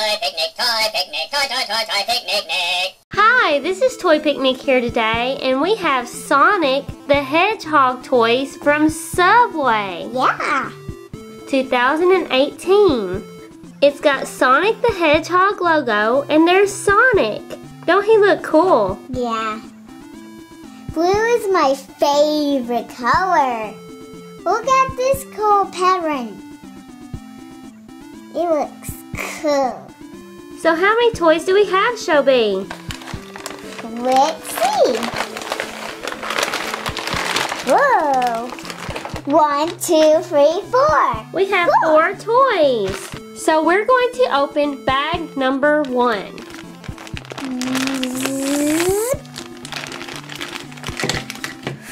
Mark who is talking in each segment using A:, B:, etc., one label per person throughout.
A: toy picnic.
B: Hi, this is Toy Picnic here today, and we have Sonic the Hedgehog toys from Subway.
C: Yeah.
B: 2018. It's got Sonic the Hedgehog logo, and there's Sonic. Don't he look cool?
C: Yeah. Blue is my favorite color. Look at this cool pattern. It looks cool.
B: So how many toys do we have, Shelby?
C: Let's see. Whoa. 1, 2, 3, 4.
B: We have 4 toys. So we're going to open bag number 1.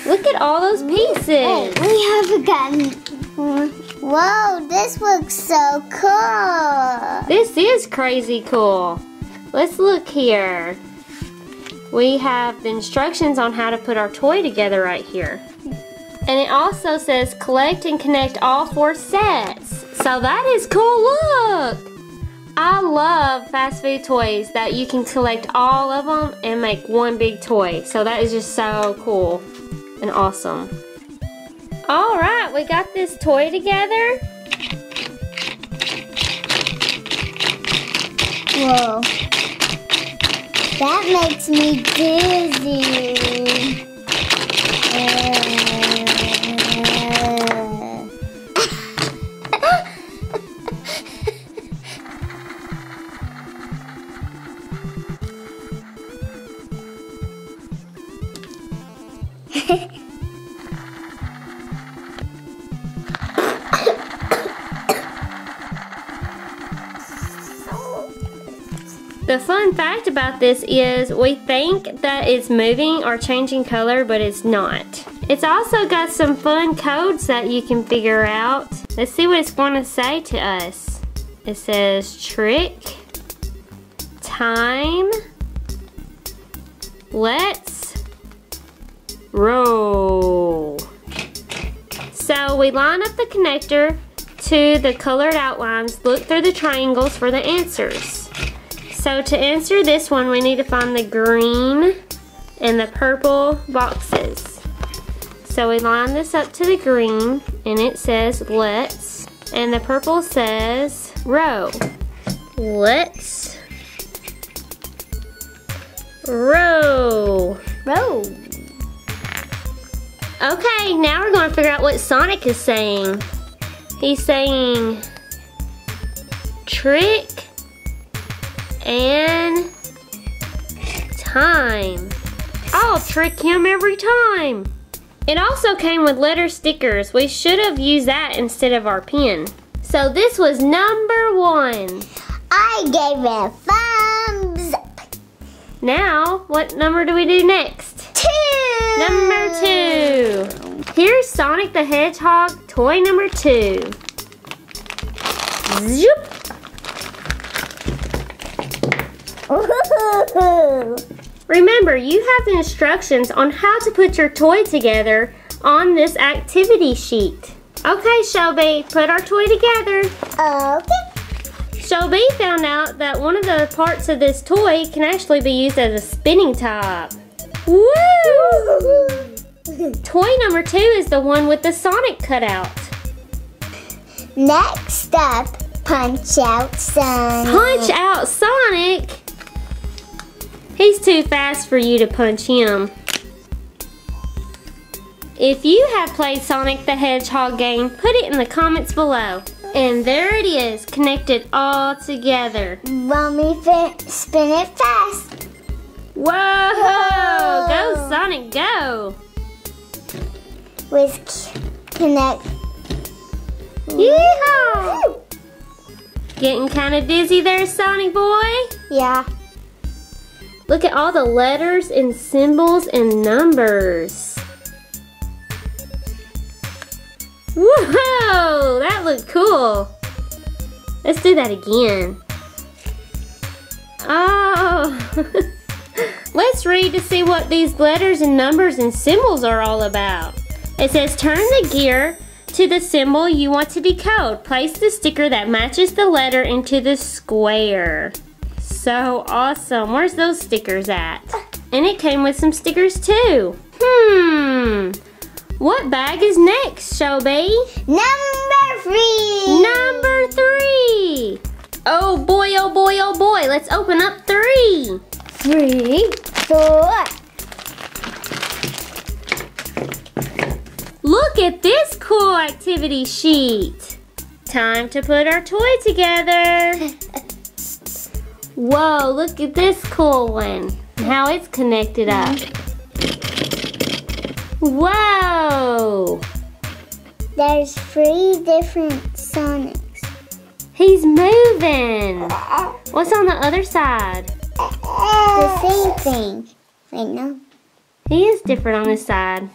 B: Look at all those pieces.
C: Hey, we haven't gotten. Whoa, this looks so cool.
B: This is crazy cool. Let's look here. We have the instructions on how to put our toy together right here. And it also says collect and connect all 4 sets. So that is cool, look! I love fast food toys that you can collect all of them and make one big toy. So that is just so cool and awesome. Alright, we got this toy together.
C: Whoa. That makes me dizzy.
B: The fun fact about this is we think that it's moving or changing color, but it's not. It's also got some fun codes that you can figure out. Let's see what it's going to say to us. It says trick, time, let's roll. So we line up the connector to the colored outlines, look through the triangles for the answers. So to answer this one, we need to find the green and the purple boxes. So we line this up to the green, and it says let's, and the purple says row. Let's row.
C: Row.
B: Okay, now we're going to figure out what Sonic is saying. He's saying trick and time. I'll trick him every time. It also came with letter stickers. We should have used that instead of our pen. So this was number 1.
C: I gave it a thumbs up.
B: Now, what number do we do next?
C: 2.
B: Number 2. Here's Sonic the Hedgehog, toy number 2. Zoop. Remember, you have the instructions on how to put your toy together on this activity sheet. Okay, Shelby, put our toy together.
C: Okay.
B: Shelby found out that one of the parts of this toy can actually be used as a spinning top. Woo! Toy number 2 is the one with the Sonic cutout.
C: Next up, Punch Out Sonic.
B: Punch out Sonic? He's too fast for you to punch him. If you have played Sonic the Hedgehog game, put it in the comments below. And there it is, connected all together.
C: Want me spin it fast?
B: Whoa!
C: Whoa.
B: Go Sonic, go!
C: With connect.
B: Yeehaw! Getting kind of dizzy there, Sonic boy?
C: Yeah.
B: Look at all the letters and symbols and numbers. Whoa! That looked cool. Let's do that again. Oh! Let's read to see what these letters and numbers and symbols are all about. It says turn the gear to the symbol you want to decode. Place the sticker that matches the letter into the square. So awesome. Where's those stickers at? And it came with some stickers too. What bag is next, Shelby?
C: Number 3.
B: Number 3. Oh boy, oh boy, oh boy. Let's open up 3.
C: 3, 4.
B: Look at this cool activity sheet. Time to put our toy together. Whoa, look at this cool one. How it's connected up. Whoa!
C: There's 3 different Sonics.
B: He's moving. What's on the other side?
C: The same thing. Wait, no.
B: He is different on this side.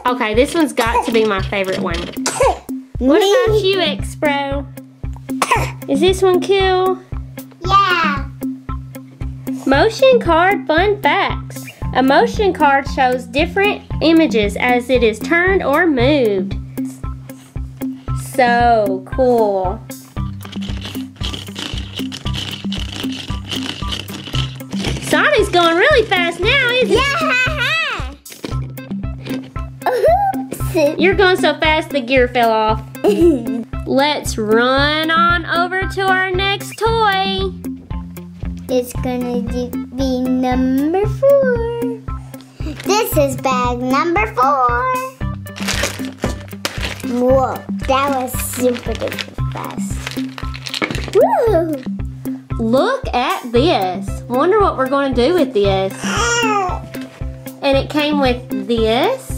B: Okay, this one's got to be my favorite one. What about you, X-Pro? Is this one cool?
C: Yeah.
B: Motion card fun facts. A motion card shows different images as it is turned or moved. So cool. Sonic's going really fast now, isn't he?
C: Yeah. Oops.
B: You're going so fast the gear fell off. Let's run on over to our next toy.
C: It's gonna be number 4. This is bag number 4. Whoa, that was super duper fast. Woo!
B: Look at this. Wonder what we're going to do with this. And it came with this.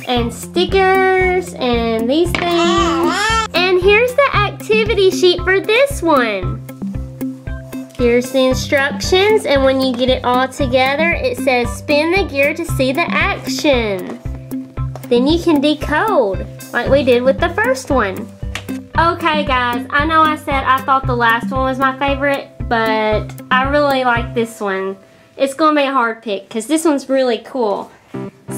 B: And stickers and these things. And here's the activity sheet for this one. Here's the instructions, and when you get it all together, it says spin the gear to see the action. Then you can decode, like we did with the first one. Okay guys, I know I said I thought the last one was my favorite, but I really like this one. It's gonna be a hard pick, because this one's really cool.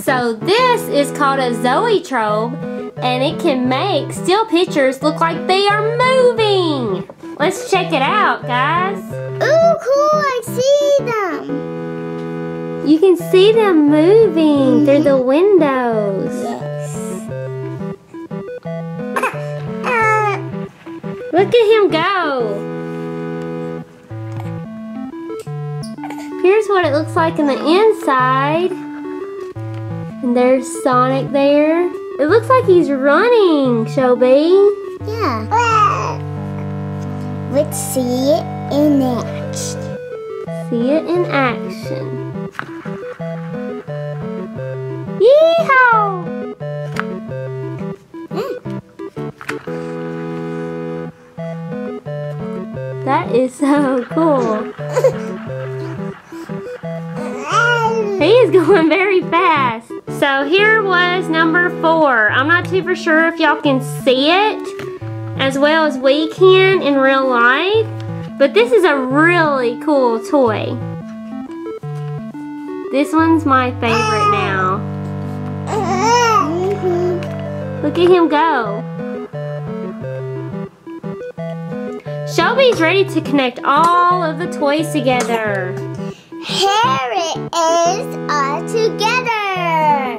B: So this is called a zoetrope, and it can make still pictures look like they are moving. Let's check it out, guys.
C: Ooh, cool, I see them.
B: You can see them moving through the windows.
C: Yes.
B: Look at him go. Here's what it looks like in the inside. And there's Sonic there. It looks like he's running, Shelby.
C: Yeah. Let's see it in action.
B: See it in action. Yeehaw! That is so cool. He is going very fast. So here was number 4. I'm not too for sure if y'all can see it as well as we can in real life, but this is a really cool toy. This one's my favorite now. Look at him go. Shelby's ready to connect all of the toys together.
C: Here it is all together.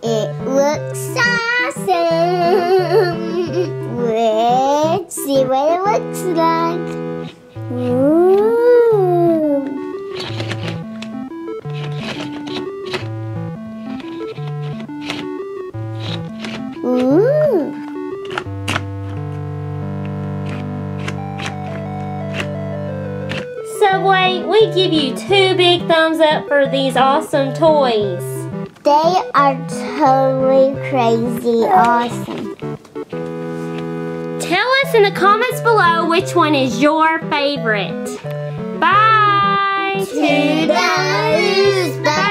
C: It looks awesome. Let's see what it looks like. Ooh. Ooh.
B: Subway, we give you 2 big thumbs up for these awesome toys.
C: They are totally crazy awesome.
B: Tell us in the comments below which one is your favorite. Bye!
C: Toodaloo! Bye!